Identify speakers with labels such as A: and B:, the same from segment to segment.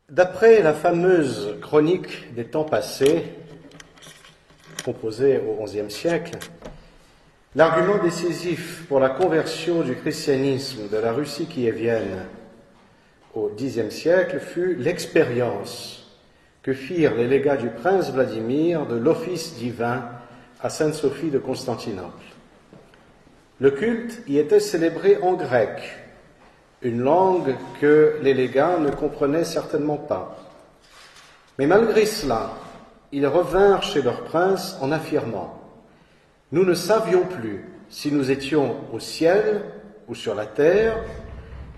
A: D'après la fameuse chronique des temps passés, composée au XIe siècle, l'argument décisif pour la conversion du christianisme de la Russie kiévienne au Xe siècle fut l'expérience que firent les légats du prince Vladimir de l'office divin à Sainte-Sophie de Constantinople. Le culte y était célébré en grec, une langue que les légats ne comprenaient certainement pas. Mais malgré cela, ils revinrent chez leur prince en affirmant « Nous ne savions plus si nous étions au ciel ou sur la terre,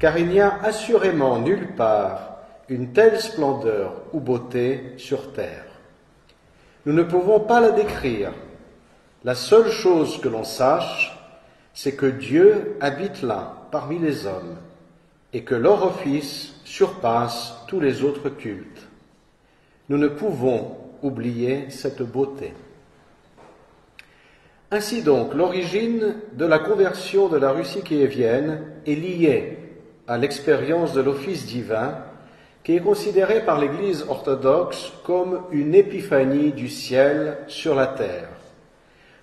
A: car il n'y a assurément nulle part une telle splendeur ou beauté sur terre. Nous ne pouvons pas la décrire. La seule chose que l'on sache, c'est que Dieu habite là, parmi les hommes, et que leur office surpasse tous les autres cultes. Nous ne pouvons oublier cette beauté. » Ainsi donc, l'origine de la conversion de la Russie kiévienne est liée à l'expérience de l'office divin, qui est considérée par l'Église orthodoxe comme une épiphanie du ciel sur la terre,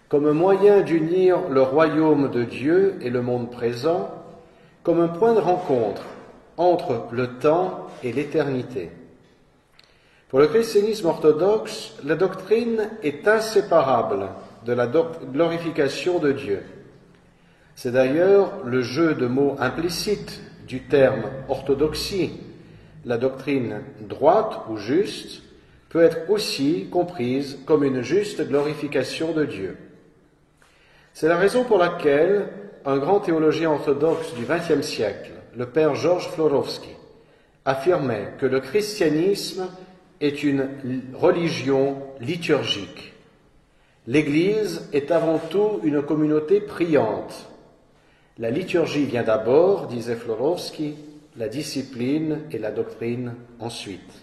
A: comme un moyen d'unir le royaume de Dieu et le monde présent, comme un point de rencontre entre le temps et l'éternité. Pour le christianisme orthodoxe, la doctrine est inséparable de la glorification de Dieu. C'est d'ailleurs le jeu de mots implicite du terme orthodoxie. La doctrine droite ou juste peut être aussi comprise comme une juste glorification de Dieu. C'est la raison pour laquelle un grand théologien orthodoxe du XXe siècle, le père Georges Florovski, affirmait que le christianisme est une religion liturgique. L'Église est avant tout une communauté priante. La liturgie vient d'abord, disait Florovski, la discipline et la doctrine ensuite.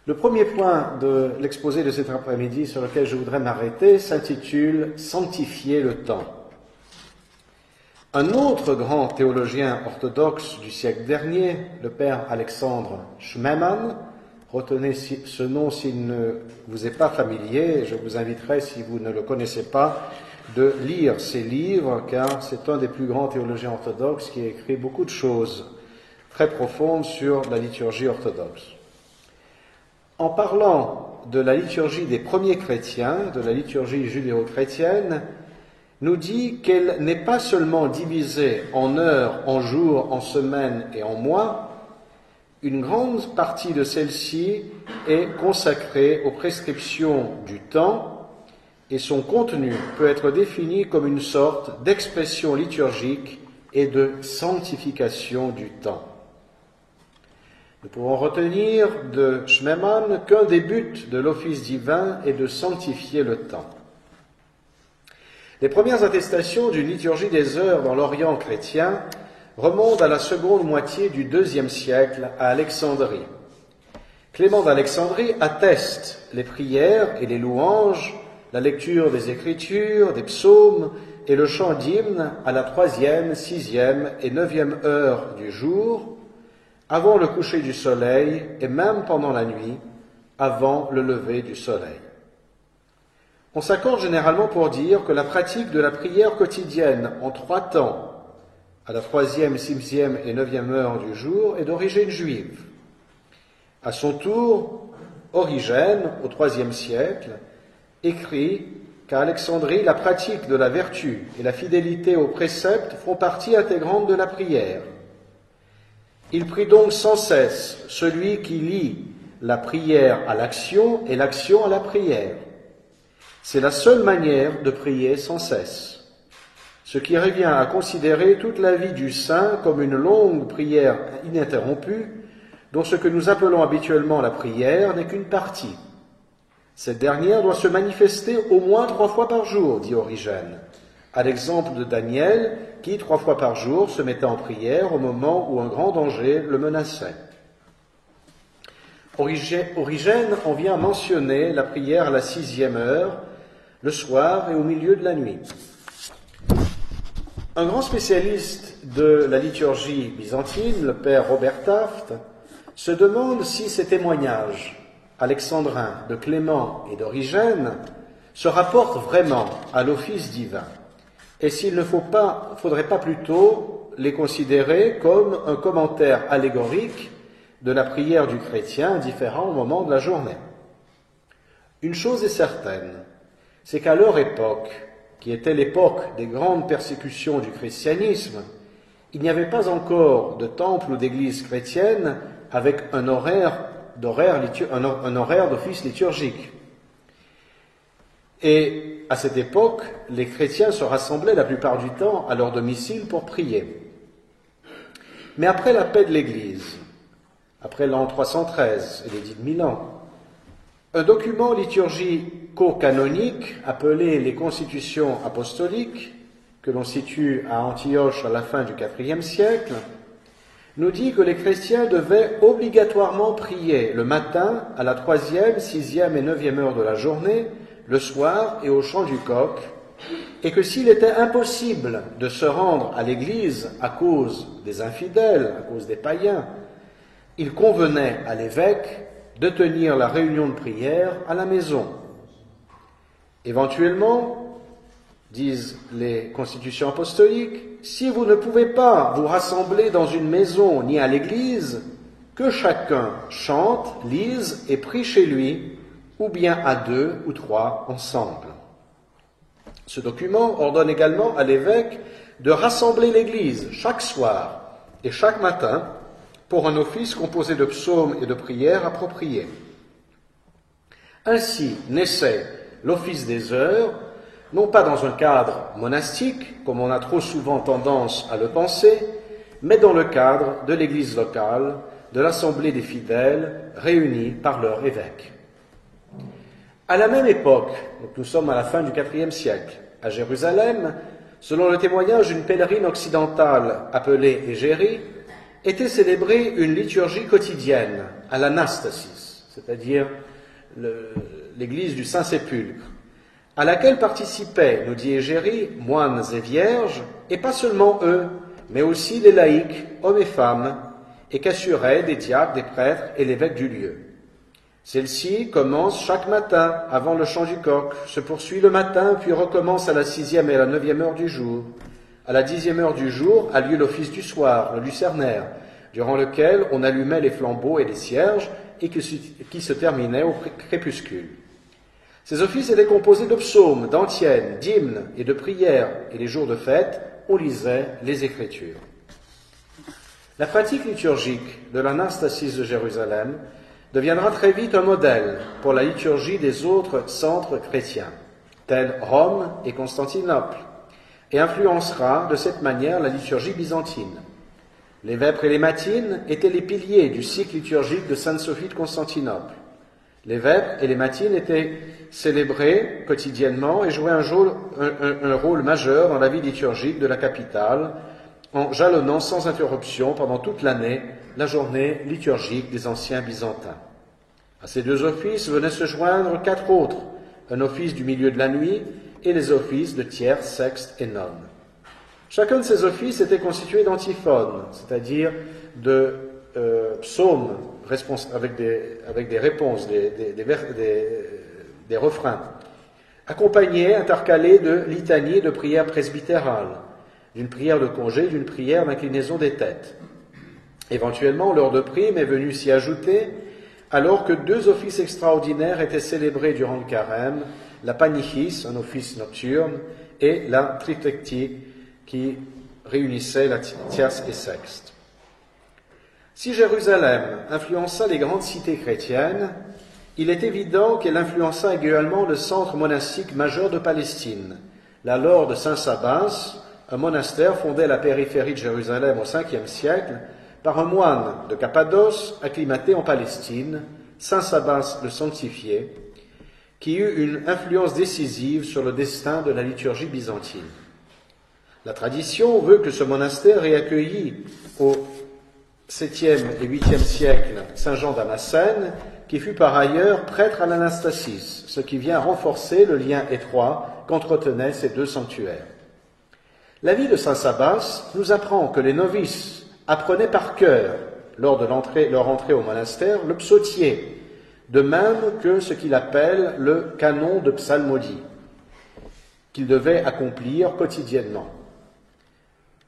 A: Le premier point de l'exposé de cet après-midi sur lequel je voudrais m'arrêter s'intitule « Sanctifier le temps ». Un autre grand théologien orthodoxe du siècle dernier, le père Alexandre Schmemann, retenez ce nom s'il ne vous est pas familier, je vous inviterai, si vous ne le connaissez pas, de lire ses livres, car c'est un des plus grands théologiens orthodoxes qui a écrit beaucoup de choses très profondes sur la liturgie orthodoxe. En parlant de la liturgie des premiers chrétiens, de la liturgie judéo-chrétienne, nous dit qu'elle n'est pas seulement divisée en heures, en jours, en semaines et en mois. Une grande partie de celle-ci est consacrée aux prescriptions du temps et son contenu peut être défini comme une sorte d'expression liturgique et de sanctification du temps. Nous pouvons retenir de Schmemann qu'un des buts de l'office divin est de sanctifier le temps. Les premières attestations d'une liturgie des heures dans l'Orient chrétien remontent à la seconde moitié du IIe siècle à Alexandrie. Clément d'Alexandrie atteste les prières et les louanges, la lecture des Écritures, des psaumes et le chant d'hymnes à la 3e, 6e et 9e heure du jour, avant le coucher du soleil et même pendant la nuit, avant le lever du soleil. On s'accorde généralement pour dire que la pratique de la prière quotidienne en 3 temps, à la 3e, 6e et 9e heure du jour, est d'origine juive. À son tour, Origène, au IIIe siècle, écrit qu'à Alexandrie, la pratique de la vertu et la fidélité aux préceptes font partie intégrante de la prière. Il prie donc sans cesse celui qui lie la prière à l'action et l'action à la prière. C'est la seule manière de prier sans cesse, ce qui revient à considérer toute la vie du saint comme une longue prière ininterrompue, dont ce que nous appelons habituellement la prière n'est qu'une partie. Cette dernière doit se manifester au moins 3 fois par jour, dit Origène, à l'exemple de Daniel, qui 3 fois par jour se mettait en prière au moment où un grand danger le menaçait. Origène en vient mentionner la prière à la 6e heure, le soir et au milieu de la nuit. Un grand spécialiste de la liturgie byzantine, le père Robert Taft, se demande si ces témoignages alexandrins de Clément et d'Origène se rapportent vraiment à l'office divin et s'il ne faudrait pas plutôt les considérer comme un commentaire allégorique de la prière du chrétien à différents moments de la journée. Une chose est certaine, c'est qu'à leur époque, qui était l'époque des grandes persécutions du christianisme, il n'y avait pas encore de temple ou d'église chrétienne avec un horaire d'office liturgique. Et à cette époque, les chrétiens se rassemblaient la plupart du temps à leur domicile pour prier. Mais après la paix de l'Église, après l'an 313 et l'édit de Milan, un document liturgico-canonique appelé les Constitutions apostoliques, que l'on situe à Antioche à la fin du IVe siècle, nous dit que les chrétiens devaient obligatoirement prier le matin à la 3e, 6e et 9e heure de la journée, le soir et au chant du coq, et que s'il était impossible de se rendre à l'église à cause des infidèles, à cause des païens, il convenait à l'évêque de tenir la réunion de prière à la maison. Éventuellement, disent les constitutions apostoliques, si vous ne pouvez pas vous rassembler dans une maison ni à l'église, que chacun chante, lise et prie chez lui, ou bien à 2 ou 3 ensemble. Ce document ordonne également à l'évêque de rassembler l'église chaque soir et chaque matin pour un office composé de psaumes et de prières appropriées. Ainsi naissait l'office des heures, non pas dans un cadre monastique, comme on a trop souvent tendance à le penser, mais dans le cadre de l'église locale, de l'assemblée des fidèles réunis par leur évêque. À la même époque, donc nous sommes à la fin du IVe siècle, à Jérusalem, selon le témoignage d'une pèlerine occidentale appelée Égérie, était célébrée une liturgie quotidienne à l'Anastasis, c'est-à-dire l'église du Saint-Sépulcre, à laquelle participaient, nous dit Égérie, moines et vierges, et pas seulement eux, mais aussi les laïcs, hommes et femmes, et qu'assuraient des diacres, des prêtres et l'évêque du lieu. Celle-ci commence chaque matin avant le chant du coq, se poursuit le matin, puis recommence à la 6e et à la 9e heure du jour. À la 10e heure du jour a lieu l'office du soir, le lucernaire, durant lequel on allumait les flambeaux et les cierges et qui se terminait au crépuscule. Ces offices étaient composés de psaumes, d'antiennes, d'hymnes et de prières, et les jours de fête, on lisait les Écritures. La pratique liturgique de l'Anastasis de Jérusalem deviendra très vite un modèle pour la liturgie des autres centres chrétiens, tels Rome et Constantinople, et influencera de cette manière la liturgie byzantine. Les vêpres et les matines étaient les piliers du cycle liturgique de Sainte Sophie de Constantinople. Les vêpres et les matines étaient célébrés quotidiennement et jouaient un rôle majeur dans la vie liturgique de la capitale, en jalonnant sans interruption pendant toute l'année la journée liturgique des anciens byzantins. À ces deux offices venaient se joindre 4 autres, un office du milieu de la nuit et les offices de tierce, sexte et none. Chacun de ces offices était constitué d'antiphones, c'est-à-dire de psaumes avec des réponses, des refrains, accompagnés, intercalés de litanies et de prières presbytérales, d'une prière de congé, d'une prière d'inclinaison des têtes. Éventuellement, l'heure de prime est venue s'y ajouter, alors que 2 offices extraordinaires étaient célébrés durant le carême, la panichis, un office nocturne, et la tritectie, qui réunissait la tierce et sexte. Si Jérusalem influença les grandes cités chrétiennes, il est évident qu'elle influença également le centre monastique majeur de Palestine, la laure de Saint-Sabas, un monastère fondé à la périphérie de Jérusalem au Ve siècle par un moine de Cappadoce acclimaté en Palestine, Saint Sabas le Sanctifié, qui eut une influence décisive sur le destin de la liturgie byzantine. La tradition veut que ce monastère ait accueilli au 7e et 8e siècle Saint Jean Damascène, qui fut par ailleurs prêtre à l'Anastasis, ce qui vient renforcer le lien étroit qu'entretenaient ces 2 sanctuaires. La vie de saint Sabas nous apprend que les novices apprenaient par cœur, lors de leur entrée au monastère, le psautier, de même que ce qu'il appelle le canon de psalmodie, qu'ils devaient accomplir quotidiennement.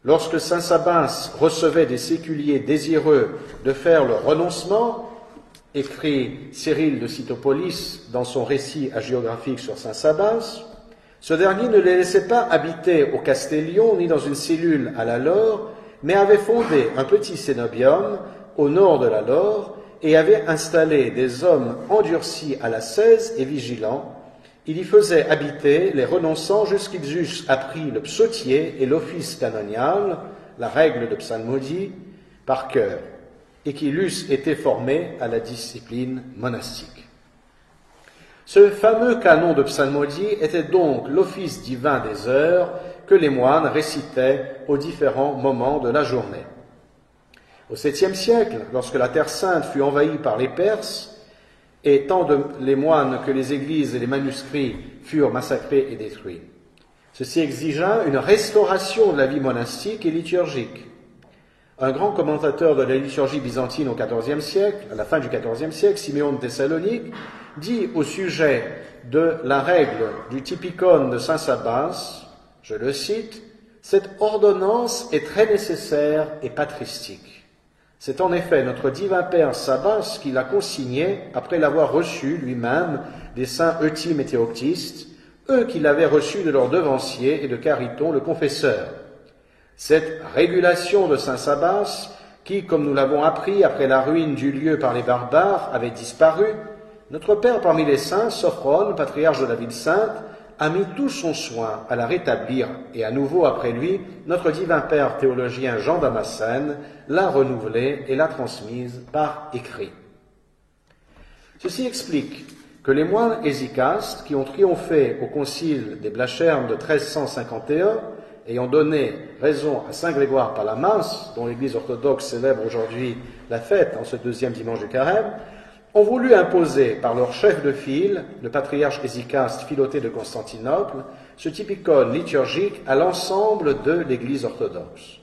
A: Lorsque saint Sabas recevait des séculiers désireux de faire le renoncement, écrit Cyril de Cytopolis dans son récit hagiographique sur saint Sabas, ce dernier ne les laissait pas habiter au Castellion ni dans une cellule à la Laure, mais avait fondé un petit cénobium au nord de la Laure et avait installé des hommes endurcis à l'ascèse et vigilants. Il y faisait habiter les renonçants jusqu'ils eussent appris le psautier et l'office canonial, la règle de psalmodie, par cœur, et qu'ils eussent été formés à la discipline monastique. Ce fameux canon de psalmodie était donc l'office divin des heures que les moines récitaient aux différents moments de la journée. Au 7e siècle, lorsque la Terre Sainte fut envahie par les Perses, et tant les moines que les églises et les manuscrits furent massacrés et détruits, ceci exigea une restauration de la vie monastique et liturgique. Un grand commentateur de la liturgie byzantine au XIVe siècle, à la fin du XIVe siècle, Siméon de Thessalonique, dit au sujet de la règle du typicon de saint Sabas, je le cite, « Cette ordonnance est très nécessaire et patristique. C'est en effet notre divin Père Sabas qui l'a consignée après l'avoir reçu lui-même des saints Eutyme et Théoctiste, eux qui l'avaient reçu de leur devancier et de Cariton le confesseur. Cette régulation de saint Sabas, qui, comme nous l'avons appris après la ruine du lieu par les barbares, avait disparu, notre Père parmi les saints, Sophrone, patriarche de la ville sainte, a mis tout son soin à la rétablir, et à nouveau après lui, notre divin Père théologien Jean Damascène l'a renouvelée et l'a transmise par écrit. Ceci explique que les moines hésicastes qui ont triomphé au concile des Blachères de 1351, ayant donné raison à saint Grégoire Palamas, dont l'Église orthodoxe célèbre aujourd'hui la fête en ce deuxième dimanche du Carême, ont voulu imposer par leur chef de file, le patriarche hésicaste Philothée de Constantinople, ce typicon liturgique à l'ensemble de l'Église orthodoxe.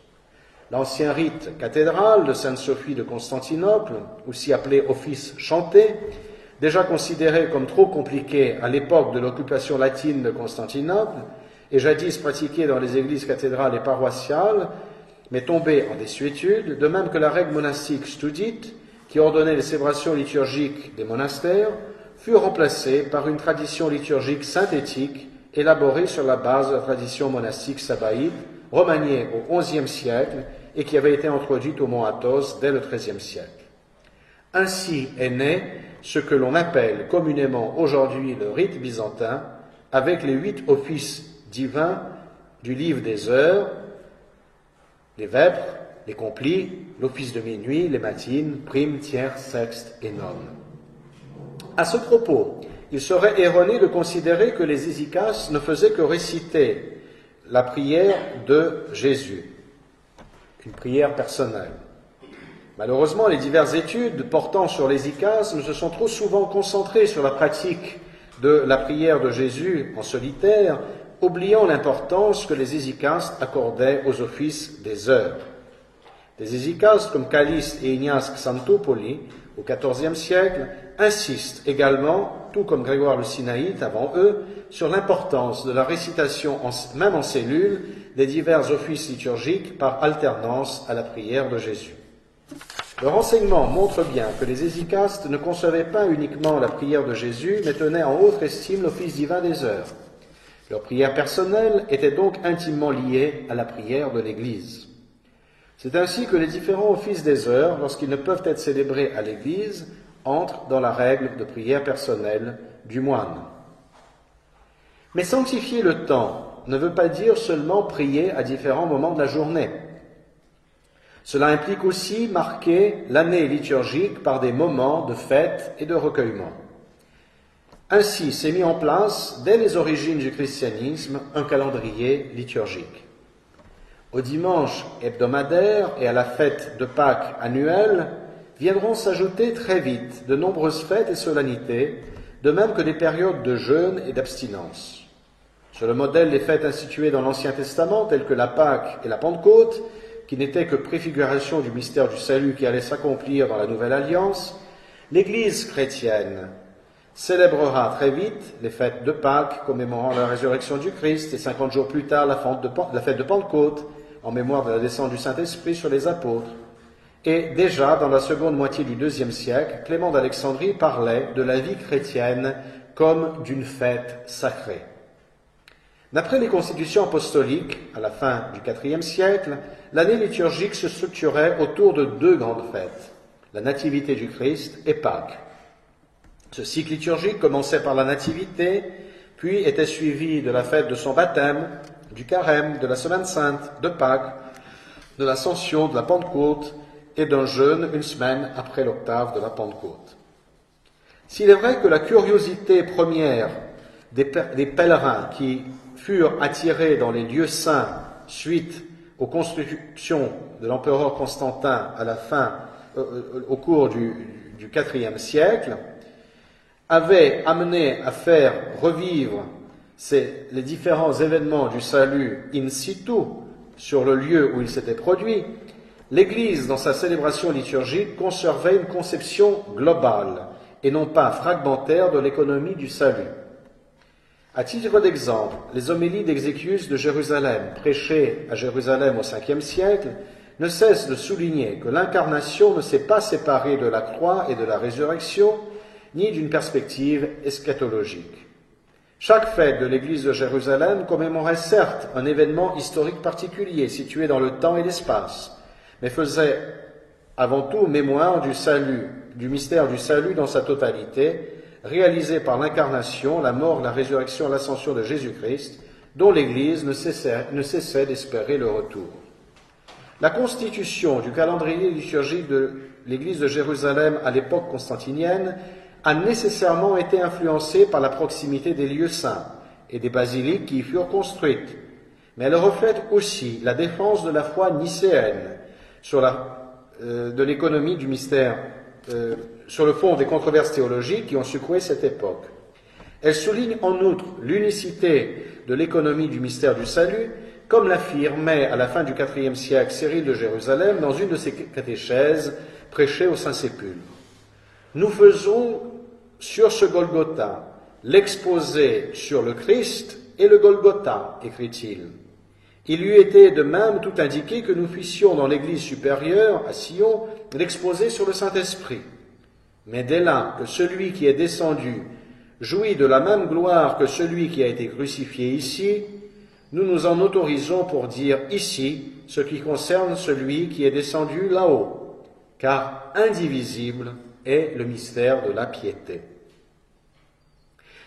A: L'ancien rite cathédral de Sainte-Sophie de Constantinople, aussi appelé office chanté, déjà considéré comme trop compliqué à l'époque de l'occupation latine de Constantinople, et jadis pratiqué dans les églises cathédrales et paroissiales, mais tombé en désuétude, de même que la règle monastique studite, qui ordonnait les célébrations liturgiques des monastères, fut remplacée par une tradition liturgique synthétique élaborée sur la base de la tradition monastique sabbaïde, remaniée au XIe siècle et qui avait été introduite au mont Athos dès le XIIIe siècle. Ainsi est né ce que l'on appelle communément aujourd'hui le rite byzantin, avec les 8 offices divins du livre des heures, les vêpres, les complis, l'office de minuit, les matines, primes, tiers, sexte et nonnes. À ce propos, il serait erroné de considérer que les hésicaces ne faisaient que réciter la prière de Jésus, une prière personnelle. Malheureusement, les diverses études portant sur l'hésicace se sont trop souvent concentrées sur la pratique de la prière de Jésus en solitaire, oubliant l'importance que les hésicaces accordaient aux offices des heures. Des hésicaces comme Calliste et Ignace Xantopoli, au XIVe siècle, insistent également, tout comme Grégoire le Sinaïte avant eux, sur l'importance de la récitation, même en cellule, des divers offices liturgiques par alternance à la prière de Jésus. Le renseignement montre bien que les hésicastes ne concevaient pas uniquement la prière de Jésus, mais tenaient en haute estime l'office divin des heures. Leur prière personnelle était donc intimement liée à la prière de l'Église. C'est ainsi que les différents offices des heures, lorsqu'ils ne peuvent être célébrés à l'Église, entrent dans la règle de prière personnelle du moine. Mais sanctifier le temps ne veut pas dire seulement prier à différents moments de la journée. Cela implique aussi marquer l'année liturgique par des moments de fête et de recueillement. Ainsi s'est mis en place, dès les origines du christianisme, un calendrier liturgique. Au dimanche hebdomadaire et à la fête de Pâques annuelle viendront s'ajouter très vite de nombreuses fêtes et solennités, de même que des périodes de jeûne et d'abstinence. sur le modèle des fêtes instituées dans l'Ancien Testament, telles que la Pâque et la Pentecôte, qui n'étaient que préfiguration du mystère du salut qui allait s'accomplir dans la Nouvelle Alliance, l'Église chrétienne célébrera très vite les fêtes de Pâques, commémorant la résurrection du Christ, et 50 jours plus tard la fête de Pentecôte, en mémoire de la descente du Saint-Esprit sur les apôtres. Et déjà, dans la seconde moitié du IIe siècle, Clément d'Alexandrie parlait de la vie chrétienne comme d'une fête sacrée. D'après les constitutions apostoliques, à la fin du IVe siècle, l'année liturgique se structurait autour de deux grandes fêtes, la Nativité du Christ et Pâques. Ce cycle liturgique commençait par la Nativité, puis était suivi de la fête de son baptême, du Carême, de la Semaine Sainte, de Pâques, de l'Ascension, de la Pentecôte et d'un jeûne une semaine après l'octave de la Pentecôte. S'il est vrai que la curiosité première des pèlerins qui furent attirés dans les lieux saints suite aux constructions de l'empereur Constantin à la fin, au cours du IVe siècle, avait amené à faire revivre les différents événements du salut in situ sur le lieu où il s'était produit, l'Église, dans sa célébration liturgique, conservait une conception globale et non pas fragmentaire de l'économie du salut. À titre d'exemple, les homélies d'Exéchius de Jérusalem, prêchées à Jérusalem au Ve siècle, ne cessent de souligner que l'incarnation ne s'est pas séparée de la croix et de la résurrection, ni d'une perspective eschatologique. Chaque fête de l'Église de Jérusalem commémorait certes un événement historique particulier situé dans le temps et l'espace, mais faisait avant tout mémoire du salut, du mystère du salut dans sa totalité, réalisé par l'incarnation, la mort, la résurrection, l'ascension de Jésus-Christ, dont l'Église ne cessait d'espérer le retour. La constitution du calendrier liturgique de l'Église de Jérusalem à l'époque constantinienne a nécessairement été influencée par la proximité des lieux saints et des basiliques qui y furent construites, mais elle reflète aussi la défense de la foi nicéenne de l'économie du mystère, sur le fond des controverses théologiques qui ont secoué cette époque. Elle souligne en outre l'unicité de l'économie du mystère du salut, comme l'affirmait à la fin du IVe siècle Cyril de Jérusalem dans une de ses catéchèses prêchées au Saint-Sépulcre. Nous faisons sur ce Golgotha l'exposé sur le Christ et le Golgotha, écrit-il. Il lui était de même tout indiqué que nous fissions dans l'église supérieure, à Sion, l'exposé sur le Saint-Esprit. Mais dès là que celui qui est descendu jouit de la même gloire que celui qui a été crucifié ici, nous nous en autorisons pour dire ici ce qui concerne celui qui est descendu là-haut, car indivisible est le mystère de la piété.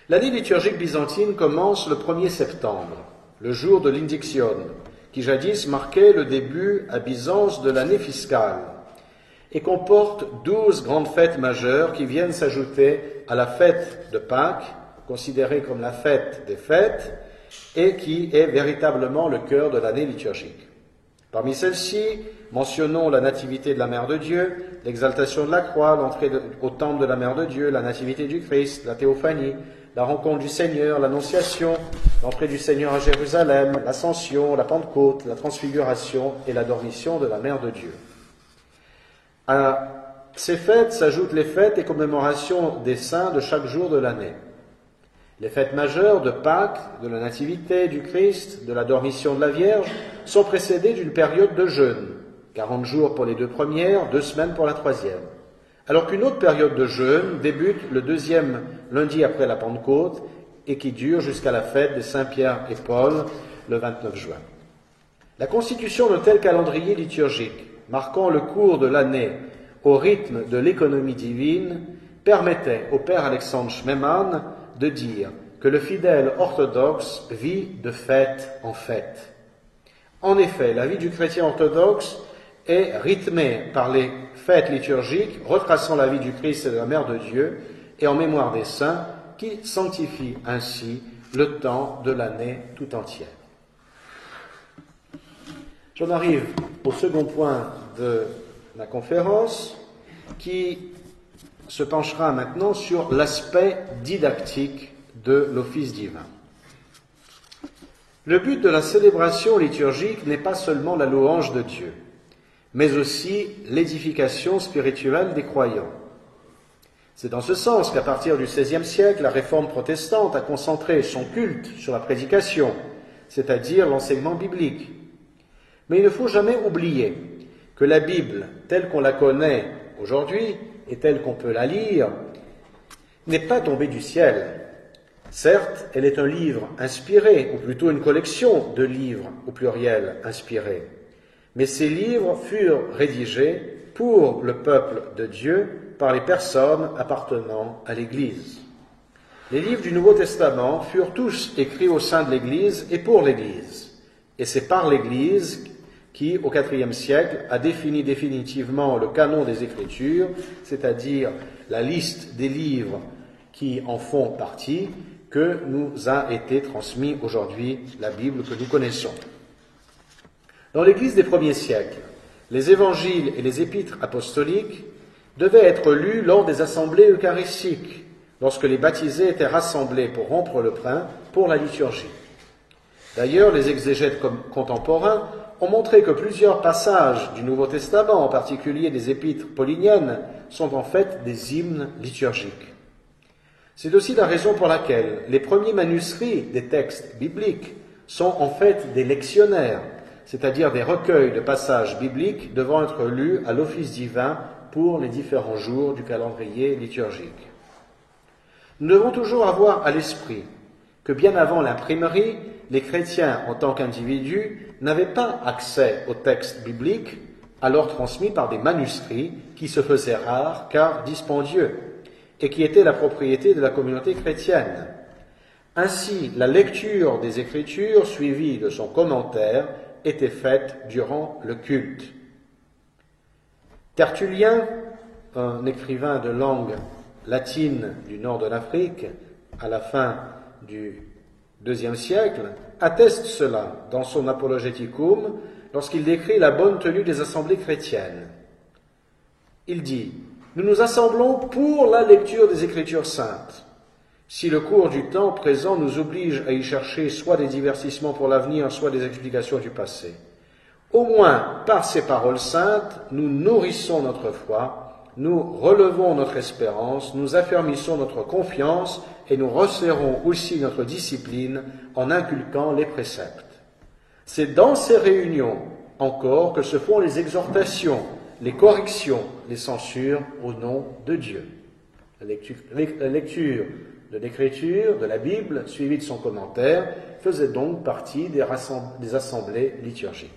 A: L'année liturgique byzantine commence le 1er septembre, le jour de l'Indiction, qui jadis marquait le début à Byzance de l'année fiscale, et comporte 12 grandes fêtes majeures qui viennent s'ajouter à la fête de Pâques, considérée comme la fête des fêtes, et qui est véritablement le cœur de l'année liturgique. Parmi celles-ci, mentionnons la nativité de la Mère de Dieu, l'exaltation de la croix, l'entrée au temple de la Mère de Dieu, la nativité du Christ, la théophanie, la rencontre du Seigneur, l'Annonciation, l'entrée du Seigneur à Jérusalem, l'Ascension, la Pentecôte, la Transfiguration et la dormition de la Mère de Dieu. À ces fêtes s'ajoutent les fêtes et commémorations des saints de chaque jour de l'année. Les fêtes majeures de Pâques, de la Nativité du Christ, de la dormition de la Vierge sont précédées d'une période de jeûne, 40 jours pour les 2 premières, 2 semaines pour la 3e. Alors qu'une autre période de jeûne débute le 2e lundi après la Pentecôte et qui dure jusqu'à la fête des Saints Pierre et Paul, le 29 juin. La constitution de tel calendrier liturgique, marquant le cours de l'année au rythme de l'économie divine, permettait au père Alexandre Schmemann de dire que le fidèle orthodoxe vit de fête en fête. En effet, la vie du chrétien orthodoxe est rythmée par les fêtes liturgiques retraçant la vie du Christ et de la Mère de Dieu et en mémoire des saints qui sanctifient ainsi le temps de l'année tout entière. J'en arrive au second point de la conférence qui se penchera maintenant sur l'aspect didactique de l'office divin. Le but de la célébration liturgique n'est pas seulement la louange de Dieu, mais aussi l'édification spirituelle des croyants. C'est dans ce sens qu'à partir du XVIe siècle, la réforme protestante a concentré son culte sur la prédication, c'est-à-dire l'enseignement biblique. Mais il ne faut jamais oublier que la Bible, telle qu'on la connaît aujourd'hui et telle qu'on peut la lire, n'est pas tombée du ciel. Certes, elle est un livre inspiré, ou plutôt une collection de livres, au pluriel, inspirés. Mais ces livres furent rédigés pour le peuple de Dieu par les personnes appartenant à l'Église. Les livres du Nouveau Testament furent tous écrits au sein de l'Église et pour l'Église. Et c'est par l'Église qui, au IVe siècle, a défini définitivement le canon des Écritures, c'est-à-dire la liste des livres qui en font partie, que nous a été transmis aujourd'hui la Bible que nous connaissons. Dans l'Église des premiers siècles, les évangiles et les épîtres apostoliques devaient être lus lors des assemblées eucharistiques, lorsque les baptisés étaient rassemblés pour rompre le pain pour la liturgie. D'ailleurs, les exégètes contemporains ont montré que plusieurs passages du Nouveau Testament, en particulier des épîtres pauliniennes, sont en fait des hymnes liturgiques. C'est aussi la raison pour laquelle les premiers manuscrits des textes bibliques sont en fait des lectionnaires, c'est-à-dire des recueils de passages bibliques devant être lus à l'office divin pour les différents jours du calendrier liturgique. Nous devons toujours avoir à l'esprit que bien avant l'imprimerie, les chrétiens en tant qu'individus n'avaient pas accès aux textes bibliques, alors transmis par des manuscrits qui se faisaient rares car dispendieux, et qui étaient la propriété de la communauté chrétienne. Ainsi, la lecture des Écritures, suivie de son commentaire, était faite durant le culte. Tertullien, un écrivain de langue latine du nord de l'Afrique, à la fin du IIe siècle, atteste cela dans son Apologeticum lorsqu'il décrit la bonne tenue des assemblées chrétiennes. Il dit « Nous nous assemblons pour la lecture des Écritures saintes. Si le cours du temps présent nous oblige à y chercher soit des divertissements pour l'avenir, soit des explications du passé, au moins par ces paroles saintes, nous nourrissons notre foi, nous relevons notre espérance, nous affermissons notre confiance et nous resserrons aussi notre discipline en inculquant les préceptes. C'est dans ces réunions encore que se font les exhortations, les corrections, les censures au nom de Dieu. La lecture de l'Écriture, de la Bible, suivie de son commentaire, faisait donc partie des assemblées liturgiques.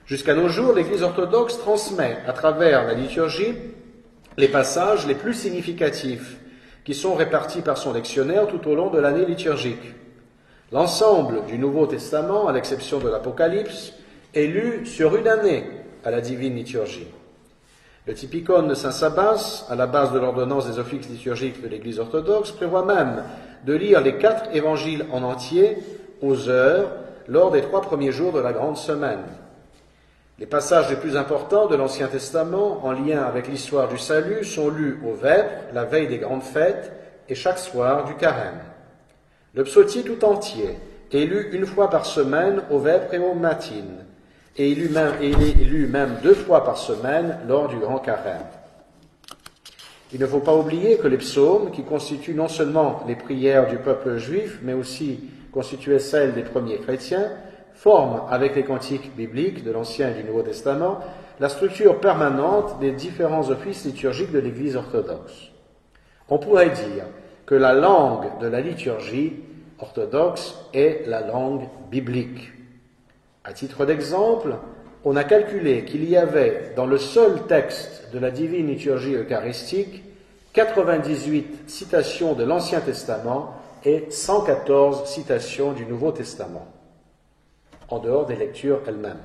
A: Jusqu'à nos jours, l'Église orthodoxe transmet à travers la liturgie les passages les plus significatifs qui sont répartis par son lectionnaire tout au long de l'année liturgique. L'ensemble du Nouveau Testament, à l'exception de l'Apocalypse, est lu sur une année à la divine liturgie. Le typicon de saint Sabas, à la base de l'ordonnance des offices liturgiques de l'Église orthodoxe, prévoit même de lire les 4 évangiles en entier aux heures lors des 3 premiers jours de la grande semaine. Les passages les plus importants de l'Ancien Testament, en lien avec l'histoire du salut, sont lus aux vêpres, la veille des grandes fêtes, et chaque soir du carême. Le psautier tout entier est lu 1 fois par semaine aux vêpres et aux matines, et il est lu même 2 fois par semaine lors du grand carême. Il ne faut pas oublier que les psaumes, qui constituent non seulement les prières du peuple juif, mais aussi constituaient celles des premiers chrétiens, forment, avec les cantiques bibliques de l'Ancien et du Nouveau Testament, la structure permanente des différents offices liturgiques de l'Église orthodoxe. On pourrait dire que la langue de la liturgie orthodoxe est la langue biblique. À titre d'exemple, on a calculé qu'il y avait dans le seul texte de la divine liturgie eucharistique 98 citations de l'Ancien Testament et 114 citations du Nouveau Testament, en dehors des lectures elles-mêmes.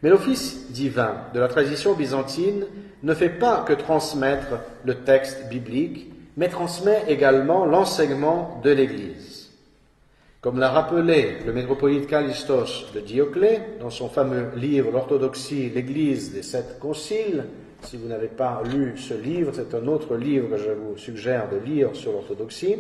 A: Mais l'office divin de la tradition byzantine ne fait pas que transmettre le texte biblique, mais transmet également l'enseignement de l'Église. Comme l'a rappelé le métropolite Callistos de Dioclée dans son fameux livre « L'orthodoxie, l'Église des 7 conciles », si vous n'avez pas lu ce livre, c'est un autre livre que je vous suggère de lire sur l'orthodoxie.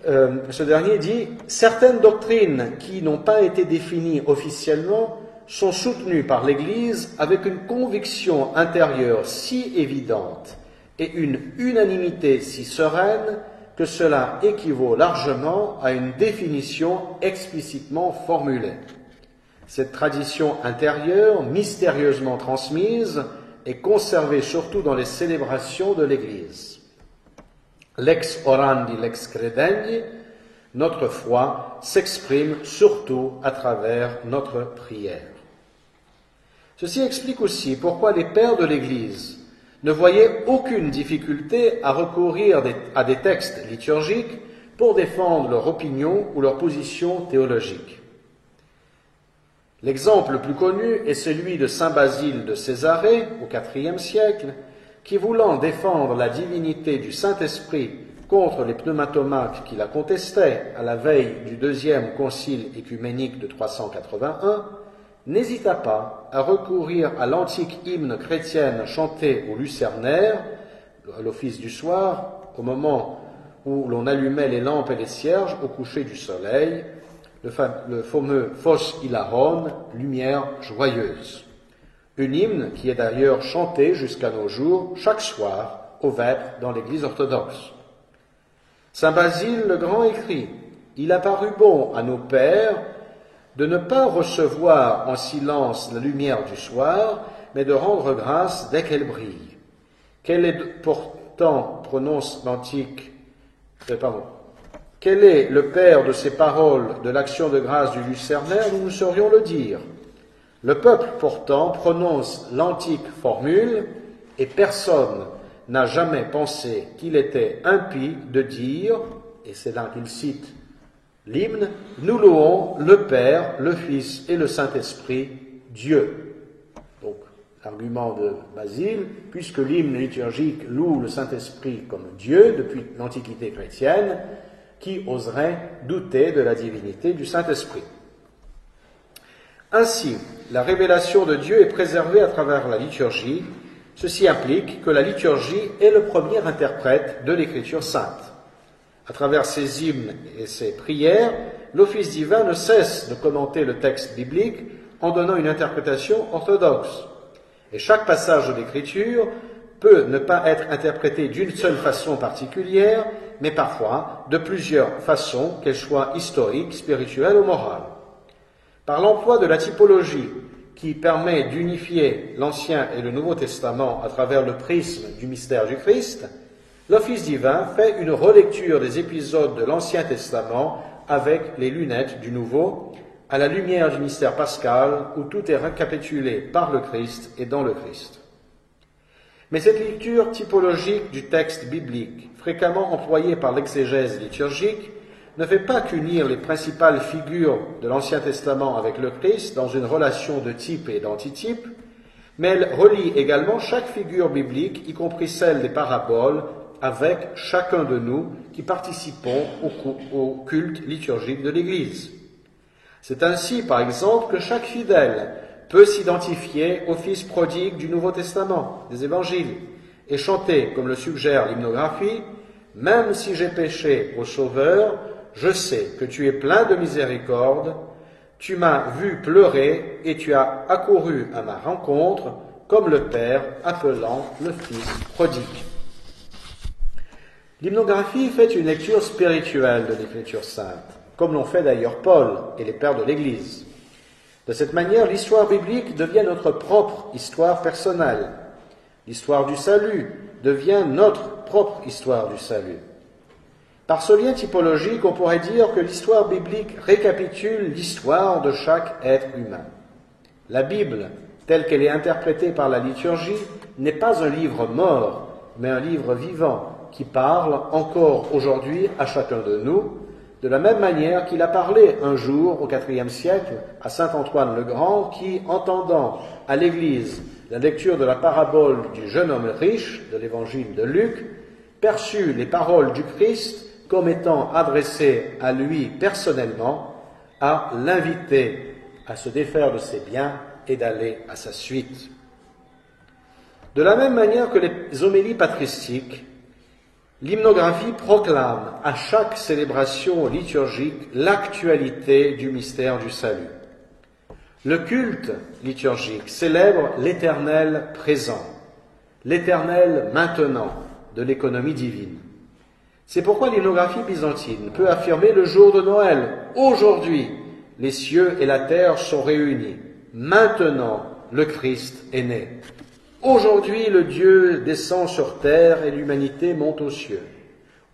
A: ce dernier dit « Certaines doctrines qui n'ont pas été définies officiellement sont soutenues par l'Église avec une conviction intérieure si évidente et une unanimité si sereine que cela équivaut largement à une définition explicitement formulée. Cette tradition intérieure, mystérieusement transmise, est conservée surtout dans les célébrations de l'Église. Lex orandi, lex credendi, notre foi s'exprime surtout à travers notre prière. Ceci explique aussi pourquoi les pères de l'Église ne voyaient aucune difficulté à recourir à des textes liturgiques pour défendre leur opinion ou leur position théologique. L'exemple le plus connu est celui de saint Basile de Césarée, au IVe siècle, qui, voulant défendre la divinité du Saint-Esprit contre les pneumatomaques qui la contestaient à la veille du deuxième concile écuménique de 381, n'hésita pas à recourir à l'antique hymne chrétienne chanté au lucernaire, à l'office du soir, au moment où l'on allumait les lampes et les cierges au coucher du soleil, le fameux Phos Hilaron, lumière joyeuse. Une hymne qui est d'ailleurs chantée jusqu'à nos jours, chaque soir, au vêpres dans l'Église orthodoxe. Saint Basile le Grand écrit « Il a paru bon à nos pères de ne pas recevoir en silence la lumière du soir, mais de rendre grâce dès qu'elle brille. Quel est pourtant, prononce l'antique, quel est le père de ces paroles de l'action de grâce du lucernaire, nous saurions le dire. Le peuple pourtant prononce l'antique formule, et personne n'a jamais pensé qu'il était impie de dire, et c'est là qu'il cite l'hymne, nous louons le Père, le Fils et le Saint-Esprit, Dieu. Donc, l'argument de Basile, puisque l'hymne liturgique loue le Saint-Esprit comme Dieu depuis l'Antiquité chrétienne, qui oserait douter de la divinité du Saint-Esprit? Ainsi, la révélation de Dieu est préservée à travers la liturgie. Ceci implique que la liturgie est le premier interprète de l'Écriture sainte. À travers ses hymnes et ses prières, l'office divin ne cesse de commenter le texte biblique en donnant une interprétation orthodoxe. Et chaque passage de l'Écriture peut ne pas être interprété d'une seule façon particulière, mais parfois de plusieurs façons, qu'elles soient historiques, spirituelles ou morales. Par l'emploi de la typologie, qui permet d'unifier l'Ancien et le Nouveau Testament à travers le prisme du mystère du Christ, l'office divin fait une relecture des épisodes de l'Ancien Testament avec les lunettes du Nouveau, à la lumière du mystère pascal, où tout est récapitulé par le Christ et dans le Christ. Mais cette lecture typologique du texte biblique, fréquemment employée par l'exégèse liturgique, ne fait pas qu'unir les principales figures de l'Ancien Testament avec le Christ dans une relation de type et d'antitype, mais elle relie également chaque figure biblique, y compris celle des paraboles, avec chacun de nous qui participons au culte liturgique de l'Église. C'est ainsi, par exemple, que chaque fidèle peut s'identifier au Fils prodigue du Nouveau Testament, des Évangiles, et chanter, comme le suggère l'hymnographie, « Même si j'ai péché au Sauveur, je sais que tu es plein de miséricorde, tu m'as vu pleurer et tu as accouru à ma rencontre, comme le Père appelant le Fils prodigue. » L'hymnographie fait une lecture spirituelle de l'Écriture sainte, comme l'ont fait d'ailleurs Paul et les pères de l'Église. De cette manière, l'histoire biblique devient notre propre histoire personnelle. L'histoire du salut devient notre propre histoire du salut. Par ce lien typologique, on pourrait dire que l'histoire biblique récapitule l'histoire de chaque être humain. La Bible, telle qu'elle est interprétée par la liturgie, n'est pas un livre mort, mais un livre vivant qui parle encore aujourd'hui à chacun de nous, de la même manière qu'il a parlé un jour, au IVe siècle, à saint Antoine le Grand, qui, entendant à l'Église la lecture de la parabole du jeune homme riche de l'Évangile de Luc, perçut les paroles du Christ comme étant adressées à lui personnellement, à l'inviter à se défaire de ses biens et d'aller à sa suite. De la même manière que les homélies patristiques, L'hymnographie proclame à chaque célébration liturgique l'actualité du mystère du salut. Le culte liturgique célèbre l'éternel présent, l'éternel maintenant de l'économie divine. C'est pourquoi l'hymnographie byzantine peut affirmer le jour de Noël. Aujourd'hui, les cieux et la terre sont réunis. Maintenant, le Christ est né. Aujourd'hui, le Dieu descend sur terre et l'humanité monte aux cieux.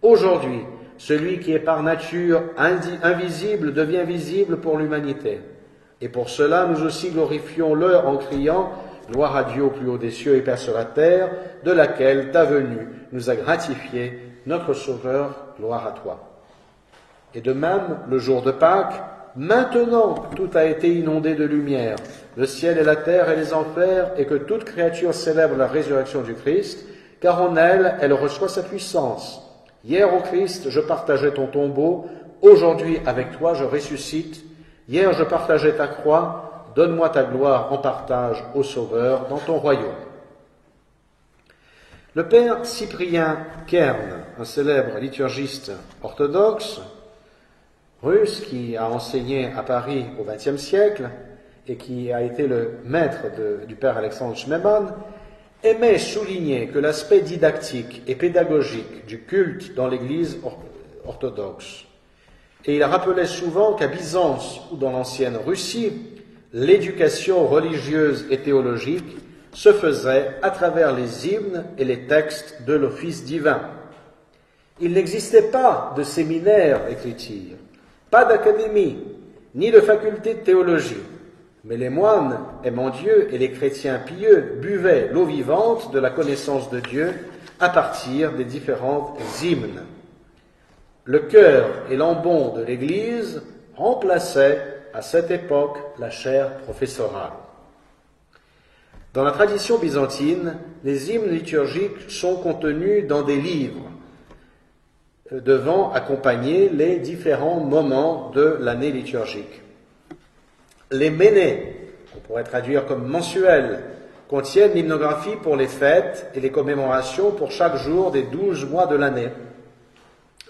A: Aujourd'hui, celui qui est par nature invisible devient visible pour l'humanité. Et pour cela, nous aussi glorifions-le en criant « Gloire à Dieu au plus haut des cieux et paix sur la terre, de laquelle ta venue nous a gratifié, notre Sauveur, gloire à toi. » Et de même, le jour de Pâques, maintenant tout a été inondé de lumière, le ciel et la terre et les enfers, et que toute créature célèbre la résurrection du Christ, car en elle, elle reçoit sa puissance. Hier, ô Christ, je partageais ton tombeau, aujourd'hui, avec toi, je ressuscite. Hier, je partageais ta croix, donne-moi ta gloire en partage, ô Sauveur, dans ton royaume. Le père Cyprien Kern, un célèbre liturgiste orthodoxe, russe, qui a enseigné à Paris au XXe siècle et qui a été le maître du père Alexandre Schmemann, aimait souligner que l'aspect didactique et pédagogique du culte dans l'Église orthodoxe, et il rappelait souvent qu'à Byzance ou dans l'ancienne Russie, l'éducation religieuse et théologique se faisait à travers les hymnes et les textes de l'office divin. Il n'existait pas de séminaire, écrit-il, pas d'académie, ni de faculté de théologie, mais les moines aimant Dieu et les chrétiens pieux buvaient l'eau vivante de la connaissance de Dieu à partir des différents hymnes. Le chœur et l'ambon de l'Église remplaçaient à cette époque la chaire professorale. Dans la tradition byzantine, les hymnes liturgiques sont contenus dans des livres devant accompagner les différents moments de l'année liturgique. Les ménées, qu'on pourrait traduire comme mensuels, contiennent l'hymnographie pour les fêtes et les commémorations pour chaque jour des 12 mois de l'année,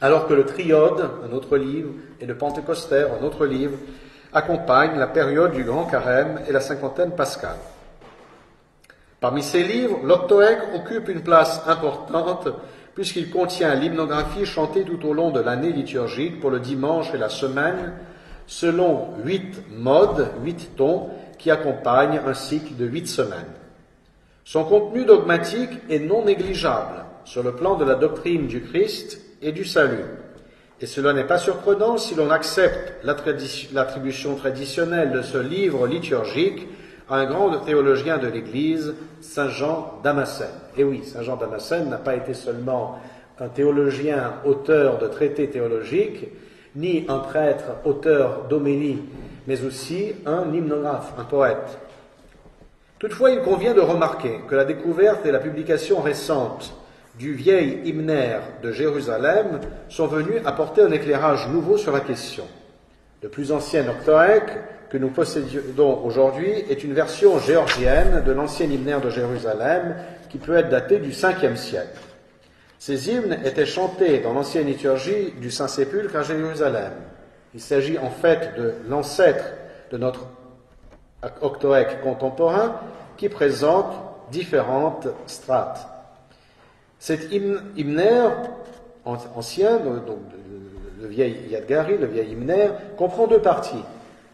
A: alors que le triode, un autre livre, et le pentecostère, un autre livre, accompagnent la période du grand carême et la cinquantaine pascale. Parmi ces livres, l'Octoèque occupe une place importante puisqu'il contient l'hymnographie chantée tout au long de l'année liturgique pour le dimanche et la semaine, selon 8 modes, 8 tons, qui accompagnent un cycle de 8 semaines. Son contenu dogmatique est non négligeable sur le plan de la doctrine du Christ et du salut. Et cela n'est pas surprenant si l'on accepte l'attribution traditionnelle de ce livre liturgique à un grand théologien de l'Église, Saint Jean Damascène. Et oui, Saint Jean Damascène n'a pas été seulement un théologien auteur de traités théologiques, ni un prêtre auteur d'homélies, mais aussi un hymnographe, un poète. Toutefois, il convient de remarquer que la découverte et la publication récente du vieil hymnaire de Jérusalem sont venus apporter un éclairage nouveau sur la question. Le plus ancien octoèque que nous possédons aujourd'hui est une version géorgienne de l'ancien hymnaire de Jérusalem qui peut être daté du 5e siècle. Ces hymnes étaient chantés dans l'ancienne liturgie du Saint-Sépulcre à Jérusalem. Il s'agit en fait de l'ancêtre de notre octoèque contemporain qui présente différentes strates. Cet hymnaire ancien, donc le vieil Yadgari, le vieil hymnaire, comprend 2 parties.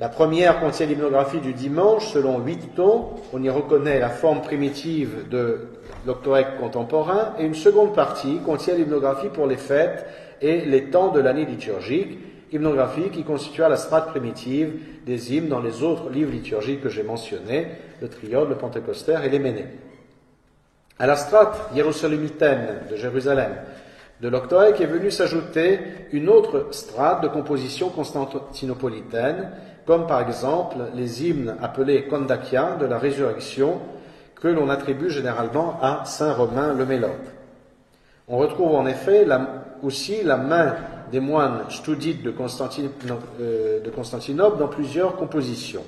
A: La première contient l'hymnographie du dimanche selon 8 tons. On y reconnaît la forme primitive de l'octoèque contemporain. Et une seconde partie contient l'hymnographie pour les fêtes et les temps de l'année liturgique, hymnographie qui constitua la strate primitive des hymnes dans les autres livres liturgiques que j'ai mentionnés, le triode, le pentecostère et les ménées. À la strate hiérosolymitaine de Jérusalem, de l'octoèque est venue s'ajouter une autre strate de composition constantinopolitaine, comme par exemple les hymnes appelés Kondakia de la résurrection, que l'on attribue généralement à saint Romain le Mélope. On retrouve en effet aussi la main des moines studites de Constantinople dans plusieurs compositions.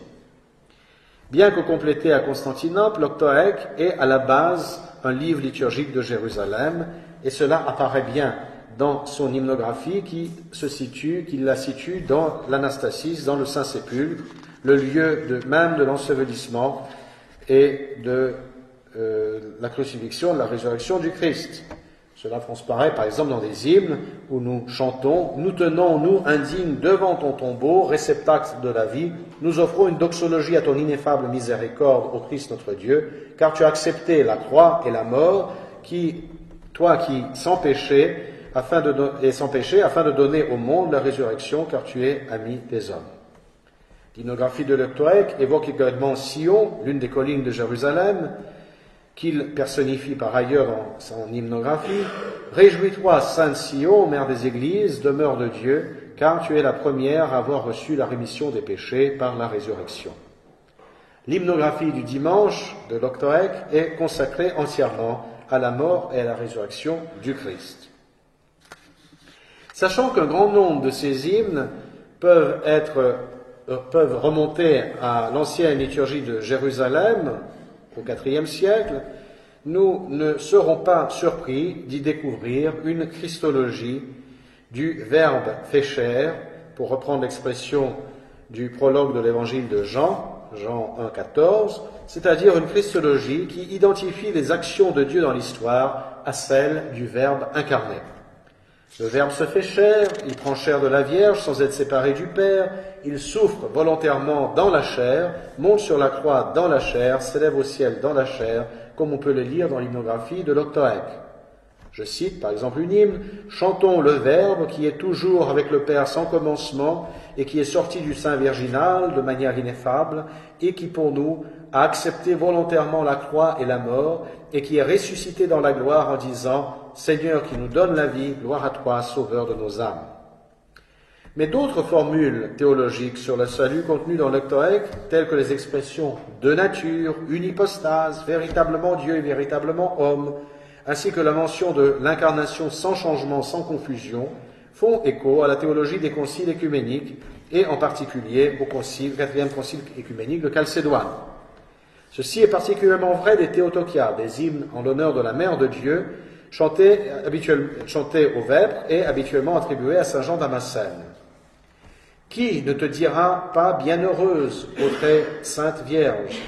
A: Bien que complété à Constantinople, l'octoèque est à la base un livre liturgique de Jérusalem, et cela apparaît bien dans son hymnographie qui la situe dans l'Anastasis, dans le Saint-Sépulcre, le lieu même de l'ensevelissement et de la crucifixion, de la résurrection du Christ. Cela transparaît par exemple dans des hymnes où nous chantons « Nous tenons, nous, indignes, devant ton tombeau, réceptacle de la vie, nous offrons une doxologie à ton ineffable miséricorde, ô Christ notre Dieu, car tu as accepté la croix et la mort, toi qui, sans péché, afin de donner au monde la résurrection, car tu es ami des hommes. » L'hymnographie de Lectoec évoque également Sion, l'une des collines de Jérusalem, qu'il personnifie par ailleurs dans son hymnographie. « Réjouis-toi, sainte Sion, mère des églises, demeure de Dieu, car tu es la première à avoir reçu la rémission des péchés par la résurrection. » L'hymnographie du dimanche de Lectoec est consacrée entièrement à la mort et à la résurrection du Christ. Sachant qu'un grand nombre de ces hymnes peuvent remonter à l'ancienne liturgie de Jérusalem, au IVe siècle, nous ne serons pas surpris d'y découvrir une christologie du verbe fait chair, pour reprendre l'expression du prologue de l'évangile de Jean 1,14, c'est-à-dire une christologie qui identifie les actions de Dieu dans l'histoire à celles du verbe incarné. Le Verbe se fait chair, il prend chair de la Vierge sans être séparé du Père, il souffre volontairement dans la chair, monte sur la croix dans la chair, s'élève au ciel dans la chair, comme on peut le lire dans l'hymnographie de Lectoec. Je cite par exemple une hymne, « Chantons le Verbe qui est toujours avec le Père sans commencement et qui est sorti du sein virginal de manière ineffable et qui pour nous a accepté volontairement la croix et la mort et qui est ressuscité dans la gloire en disant « Seigneur qui nous donne la vie, gloire à toi, sauveur de nos âmes. » Mais d'autres formules théologiques sur le salut contenues dans Lectoec, telles que les expressions « de nature »,« une hypostase »,« véritablement Dieu et véritablement homme », ainsi que la mention de l'incarnation sans changement, sans confusion, font écho à la théologie des conciles écuméniques et en particulier au quatrième concile écuménique de Chalcédoine. Ceci est particulièrement vrai des Théotokia, des hymnes en l'honneur de la Mère de Dieu, chantés au vêpres et habituellement attribués à saint Jean Damascène. Qui ne te dira pas bienheureuse, ô très sainte Vierge?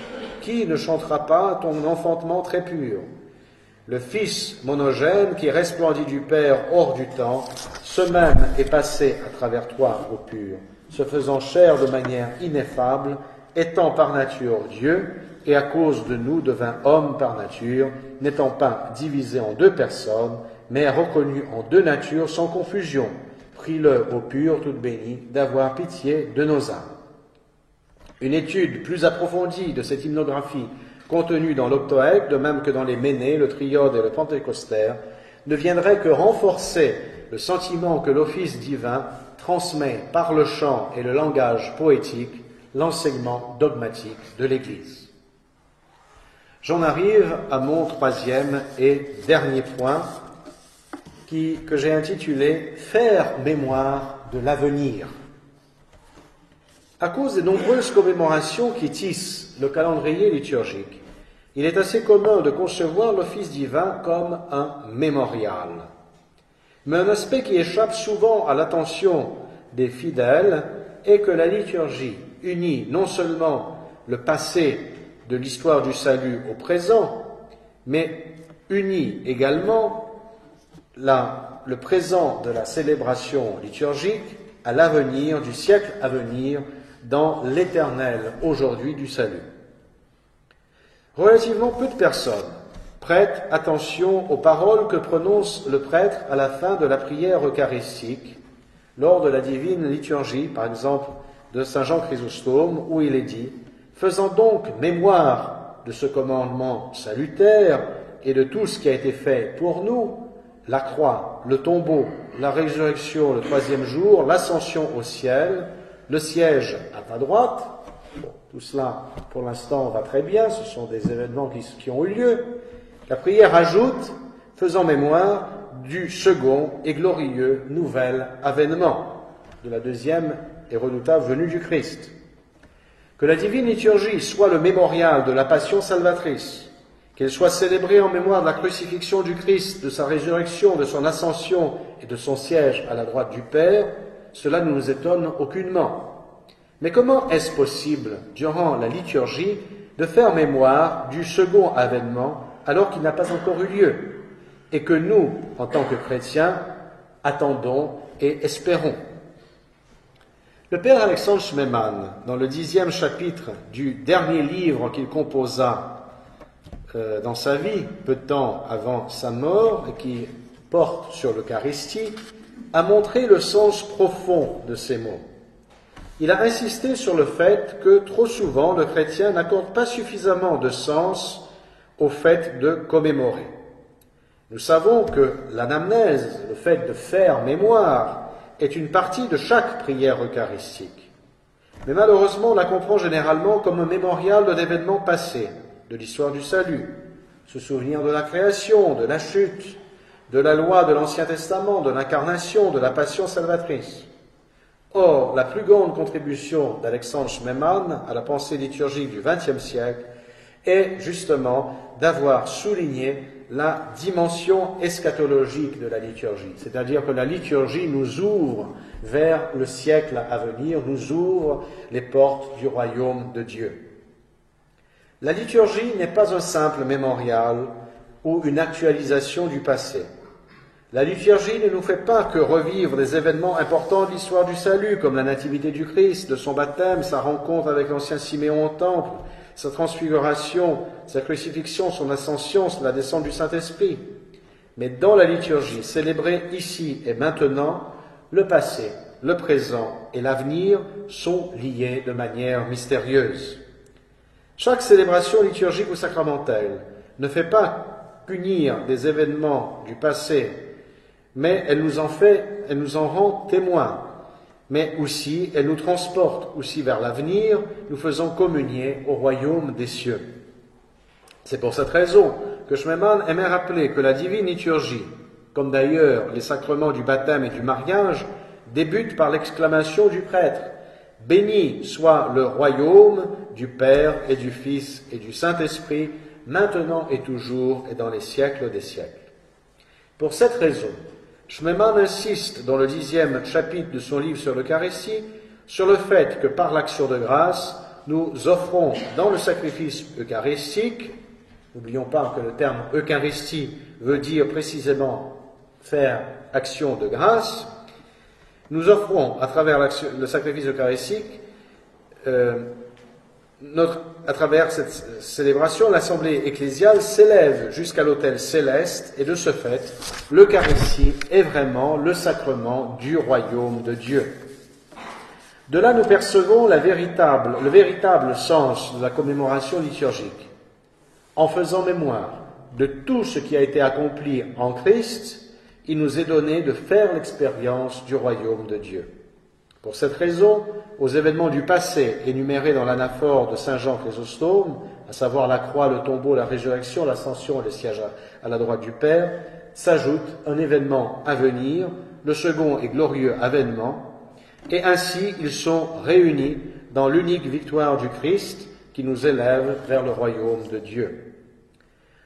A: Qui ne chantera pas ton enfantement très pur? Le Fils monogène qui resplendit du Père hors du temps, ce même est passé à travers toi, ô pur, se faisant chair de manière ineffable, étant par nature Dieu, et à cause de nous devint homme par nature, n'étant pas divisé en deux personnes, mais reconnu en deux natures sans confusion. Prie-le, ô pur, toute bénie, d'avoir pitié de nos âmes. Une étude plus approfondie de cette hymnographie contenue dans l'Octoèque, de même que dans les Ménées, le Triode et le Pentecostère, ne viendrait que renforcer le sentiment que l'office divin transmet par le chant et le langage poétique l'enseignement dogmatique de l'Église. J'en arrive à mon troisième et dernier point, que j'ai intitulé « Faire mémoire de l'avenir ». À cause des nombreuses commémorations qui tissent le calendrier liturgique, il est assez commun de concevoir l'office divin comme un mémorial. Mais un aspect qui échappe souvent à l'attention des fidèles est que la liturgie unit non seulement le passé de l'histoire du salut au présent, mais unit également le présent de la célébration liturgique à l'avenir, du siècle à venir, dans l'éternel aujourd'hui du salut. Relativement peu de personnes prêtent attention aux paroles que prononce le prêtre à la fin de la prière eucharistique, lors de la divine liturgie, par exemple de saint Jean Chrysostome, où il est dit « Faisant donc mémoire de ce commandement salutaire et de tout ce qui a été fait pour nous, la croix, le tombeau, la résurrection le troisième jour, l'ascension au ciel, le siège à ta droite. » Bon, tout cela, pour l'instant, va très bien, ce sont des événements qui ont eu lieu. La prière ajoute, faisant mémoire du second et glorieux nouvel avènement, de la deuxième et redoutable venue du Christ. Que la divine liturgie soit le mémorial de la passion salvatrice, qu'elle soit célébrée en mémoire de la crucifixion du Christ, de sa résurrection, de son ascension et de son siège à la droite du Père, cela ne nous étonne aucunement. Mais comment est-ce possible, durant la liturgie, de faire mémoire du second avènement alors qu'il n'a pas encore eu lieu, et que nous, en tant que chrétiens, attendons et espérons? Le père Alexandre Schmemann, dans le 10e chapitre du dernier livre qu'il composa dans sa vie, peu de temps avant sa mort, et qui porte sur l'Eucharistie, a montré le sens profond de ces mots. Il a insisté sur le fait que trop souvent le chrétien n'accorde pas suffisamment de sens au fait de commémorer. Nous savons que l'anamnèse, le fait de faire mémoire, est une partie de chaque prière eucharistique. Mais malheureusement, on la comprend généralement comme un mémorial de l'événement passé, de l'histoire du salut, se souvenir de la création, de la chute, de la loi de l'Ancien Testament, de l'incarnation, de la passion salvatrice. Or, la plus grande contribution d'Alexandre Schmemann à la pensée liturgique du XXe siècle est justement d'avoir souligné la dimension eschatologique de la liturgie, c'est-à-dire que la liturgie nous ouvre vers le siècle à venir, nous ouvre les portes du royaume de Dieu. La liturgie n'est pas un simple mémorial ou une actualisation du passé. La liturgie ne nous fait pas que revivre des événements importants de l'histoire du salut, comme la nativité du Christ, de son baptême, sa rencontre avec l'ancien Siméon au temple, sa transfiguration, sa crucifixion, son ascension, la descente du Saint-Esprit. Mais dans la liturgie, célébrée ici et maintenant, le passé, le présent et l'avenir sont liés de manière mystérieuse. Chaque célébration liturgique ou sacramentelle ne fait pas qu'unir des événements du passé, mais elle nous en rend témoins, mais aussi elle nous transporte aussi vers l'avenir, nous faisant communier au royaume des cieux. C'est pour cette raison que Schmemann aimait rappeler que la divine liturgie, comme d'ailleurs les sacrements du baptême et du mariage, débute par l'exclamation du prêtre « Béni soit le royaume du Père et du Fils et du Saint-Esprit, maintenant et toujours et dans les siècles des siècles. » Pour cette raison, Schmemann insiste dans le 10e chapitre de son livre sur l'Eucharistie sur le fait que par l'action de grâce, nous offrons dans le sacrifice eucharistique, n'oublions pas que le terme Eucharistie veut dire précisément faire action de grâce, nous offrons à travers le sacrifice eucharistique, à travers cette célébration, l'assemblée ecclésiale s'élève jusqu'à l'autel céleste et de ce fait, l'Eucharistie est vraiment le sacrement du royaume de Dieu. De là, nous percevons le véritable sens de la commémoration liturgique. En faisant mémoire de tout ce qui a été accompli en Christ, il nous est donné de faire l'expérience du royaume de Dieu. Pour cette raison, aux événements du passé énumérés dans l'anaphore de Saint Jean Chrysostome, à savoir la croix, le tombeau, la résurrection, l'ascension et le siège à la droite du Père, s'ajoute un événement à venir, le second et glorieux avènement, et ainsi ils sont réunis dans l'unique victoire du Christ qui nous élève vers le royaume de Dieu.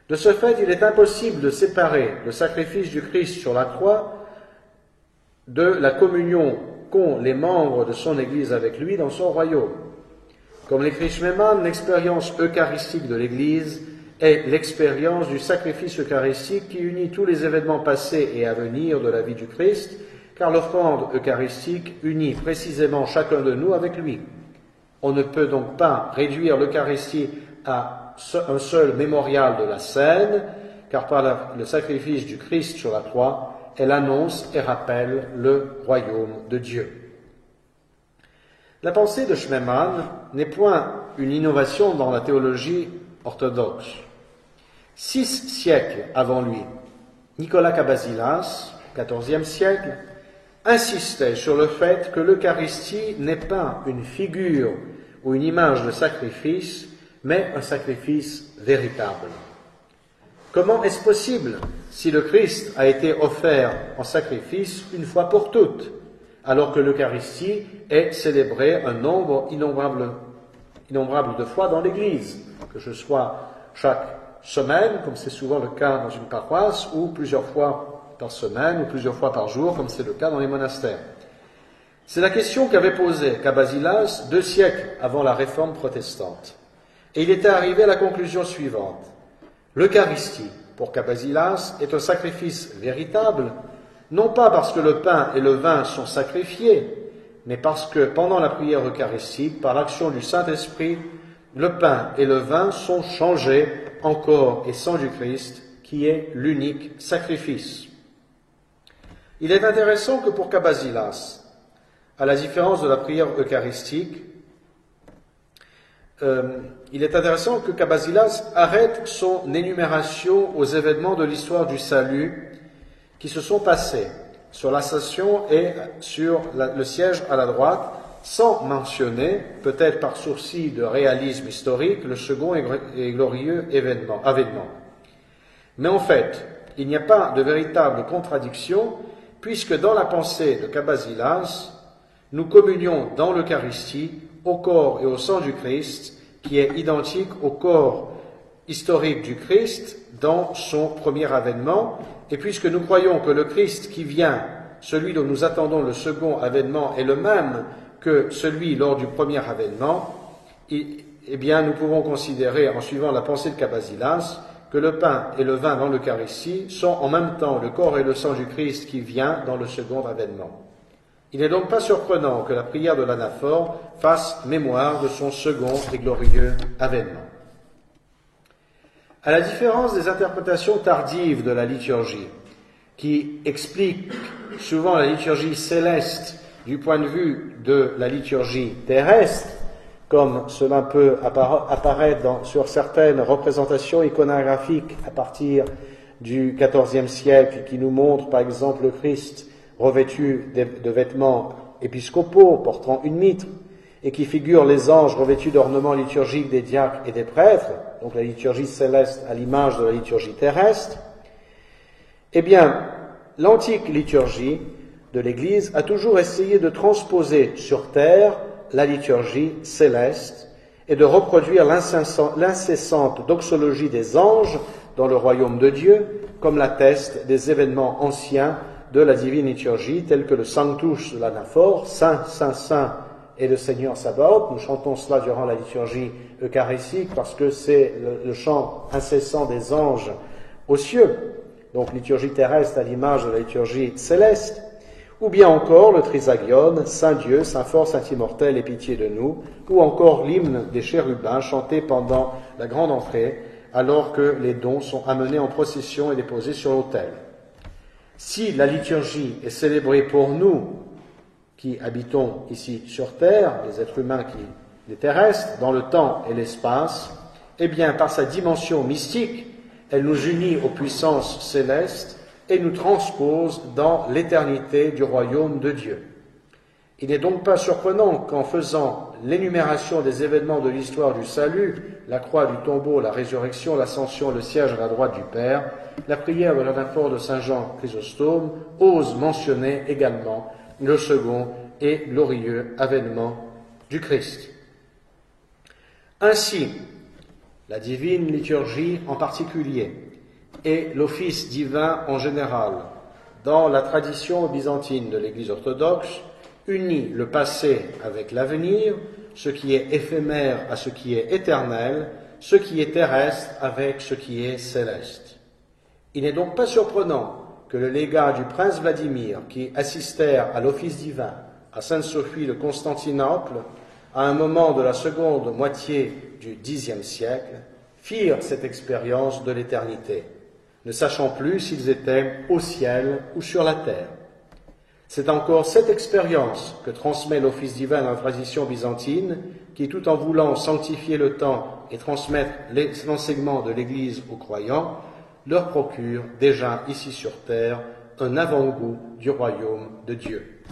A: De ce fait, il est impossible de séparer le sacrifice du Christ sur la croix de la communion qu'ont les membres de son Église avec lui dans son royaume. Comme l'écrit Schmemann, l'expérience eucharistique de l'Église est l'expérience du sacrifice eucharistique qui unit tous les événements passés et à venir de la vie du Christ, car l'offrande eucharistique unit précisément chacun de nous avec lui. On ne peut donc pas réduire l'Eucharistie à un seul mémorial de la scène, car par le sacrifice du Christ sur la croix, elle annonce et rappelle le royaume de Dieu. La pensée de Schmemann n'est point une innovation dans la théologie orthodoxe. 6 siècles avant lui, Nicolas Cabasilas, XIVe siècle, insistait sur le fait que l'Eucharistie n'est pas une figure ou une image de sacrifice, mais un sacrifice véritable. Comment est-ce possible si le Christ a été offert en sacrifice une fois pour toutes, alors que l'Eucharistie est célébrée un nombre innombrable de fois dans l'Église, que ce soit chaque semaine, comme c'est souvent le cas dans une paroisse, ou plusieurs fois par semaine, ou plusieurs fois par jour, comme c'est le cas dans les monastères. C'est la question qu'avait posée Cabasilas 2 siècles avant la réforme protestante. Et il était arrivé à la conclusion suivante. L'Eucharistie, pour Cabasilas, est un sacrifice véritable, non pas parce que le pain et le vin sont sacrifiés, mais parce que pendant la prière eucharistique, par l'action du Saint-Esprit, le pain et le vin sont changés en corps et sang du Christ, qui est l'unique sacrifice. Il est intéressant que pour Cabasilas, à la différence de la prière eucharistique, il est intéressant que Cabasilas arrête son énumération aux événements de l'histoire du salut qui se sont passés sur l'ascension et sur le siège à la droite, sans mentionner, peut-être par sourcil de réalisme historique, le second et glorieux avènement. Mais en fait, il n'y a pas de véritable contradiction, puisque dans la pensée de Cabasilas, nous communions dans l'Eucharistie au corps et au sang du Christ, qui est identique au corps historique du Christ dans son premier avènement. Et puisque nous croyons que le Christ qui vient, celui dont nous attendons le second avènement, est le même que celui lors du premier avènement, eh bien, nous pouvons considérer, en suivant la pensée de Cabasilas, que le pain et le vin dans l'Eucharistie sont en même temps le corps et le sang du Christ qui vient dans le second avènement. Il n'est donc pas surprenant que la prière de l'anaphore fasse mémoire de son second et glorieux avènement. À la différence des interprétations tardives de la liturgie, qui expliquent souvent la liturgie céleste du point de vue de la liturgie terrestre, comme cela peut apparaître sur certaines représentations iconographiques à partir du XIVe siècle, qui nous montrent par exemple le Christ revêtu de vêtements épiscopaux, portant une mitre, et qui figure les anges revêtus d'ornements liturgiques des diacres et des prêtres, donc la liturgie céleste à l'image de la liturgie terrestre. Eh bien, l'antique liturgie de l'Église a toujours essayé de transposer sur terre la liturgie céleste et de reproduire l'incessante doxologie des anges dans le royaume de Dieu, comme l'attestent des événements anciens de la divine liturgie, tels que le Sanctus de l'anaphore, Saint, Saint, Saint et le Seigneur Sabaoth. Nous chantons cela durant la liturgie eucharistique parce que c'est le chant incessant des anges aux cieux, donc liturgie terrestre à l'image de la liturgie céleste, ou bien encore le Trisagion, Saint Dieu, Saint fort, Saint immortel, aie pitié de nous, ou encore l'hymne des chérubins chanté pendant la grande entrée, alors que les dons sont amenés en procession et déposés sur l'autel. Si la liturgie est célébrée pour nous, qui habitons ici sur terre, les êtres humains les terrestres, dans le temps et l'espace, eh bien, par sa dimension mystique, elle nous unit aux puissances célestes et nous transpose dans l'éternité du royaume de Dieu. Il n'est donc pas surprenant qu'en faisant l'énumération des événements de l'histoire du salut, la croix du tombeau, la résurrection, l'ascension, le siège à la droite du Père, la prière de l'anaphore de Saint Jean Chrysostome ose mentionner également le second et glorieux avènement du Christ. Ainsi, la divine liturgie en particulier et l'office divin en général, dans la tradition byzantine de l'Église orthodoxe, unit le passé avec l'avenir, ce qui est éphémère à ce qui est éternel, ce qui est terrestre avec ce qui est céleste. Il n'est donc pas surprenant que le légat du prince Vladimir, qui assistèrent à l'office divin à Sainte-Sophie de Constantinople, à un moment de la seconde moitié du Xe siècle, firent cette expérience de l'éternité, ne sachant plus s'ils étaient au ciel ou sur la terre. C'est encore cette expérience que transmet l'office divin dans la tradition byzantine, qui, tout en voulant sanctifier le temps et transmettre l'enseignement de l'Église aux croyants, leur procure déjà ici sur terre un avant-goût du royaume de Dieu.